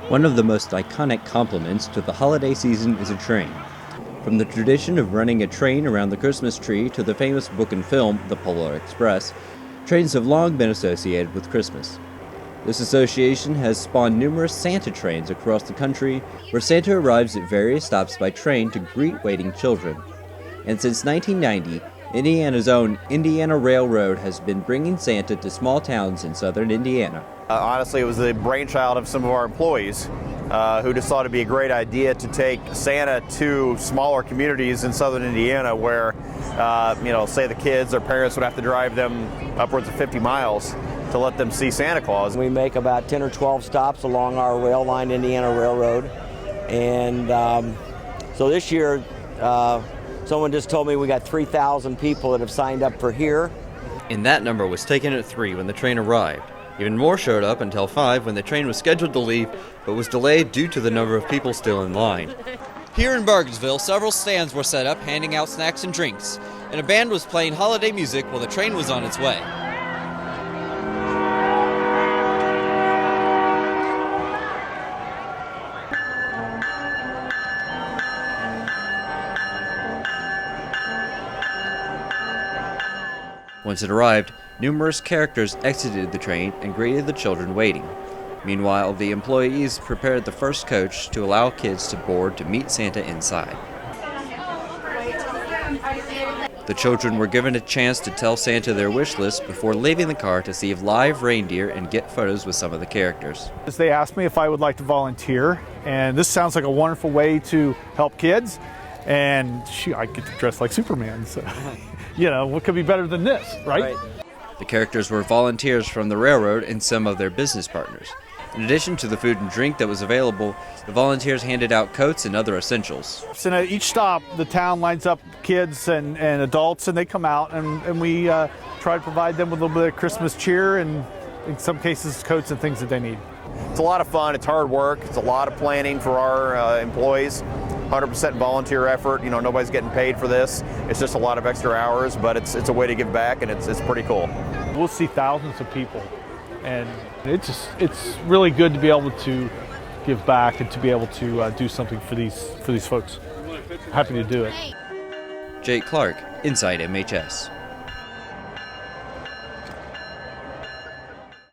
One of the most iconic complements to the holiday season is a train. From the tradition of running a train around the Christmas tree to the famous book and film, The Polar Express, trains have long been associated with Christmas. This association has spawned numerous Santa trains across the country, where Santa arrives at various stops by train to greet waiting children. And since 1990, Indiana's own Indiana Railroad has been bringing Santa to small towns in southern Indiana. Honestly, it was the brainchild of some of our employees who just thought it'd be a great idea to take Santa to smaller communities in southern Indiana where, say the kids or parents would have to drive them upwards of 50 miles to let them see Santa Claus. We make about 10 or 12 stops along our rail line, Indiana Railroad. And so this year, someone just told me we got 3,000 people that have signed up for here. And that number was taken at 3 when the train arrived. Even more showed up until 5 when the train was scheduled to leave, but was delayed due to the number of people still in line. Here in Burgensville, several stands were set up handing out snacks and drinks, and a band was playing holiday music while the train was on its way. Once it arrived, numerous characters exited the train and greeted the children waiting. Meanwhile, the employees prepared the first coach to allow kids to board to meet Santa inside. The children were given a chance to tell Santa their wish list before leaving the car to see live reindeer and get photos with some of the characters. They asked me if I would like to volunteer, and this sounds like a wonderful way to help kids, and I get to dress like Superman, so what could be better than this, right? The characters were volunteers from the railroad and some of their business partners. In addition to the food and drink that was available, the volunteers handed out coats and other essentials. So at each stop, the town lines up kids and adults, and they come out, and we try to provide them with a little bit of Christmas cheer and, in some cases, coats and things that they need. It's a lot of fun. It's hard work. It's a lot of planning for our employees. 100% volunteer effort. Nobody's getting paid for this. It's just a lot of extra hours, but it's a way to give back, and it's pretty cool. We'll see thousands of people, and it's really good to be able to give back and to be able to do something for these folks. Happy to do it. Jake Clark, Inside MHS.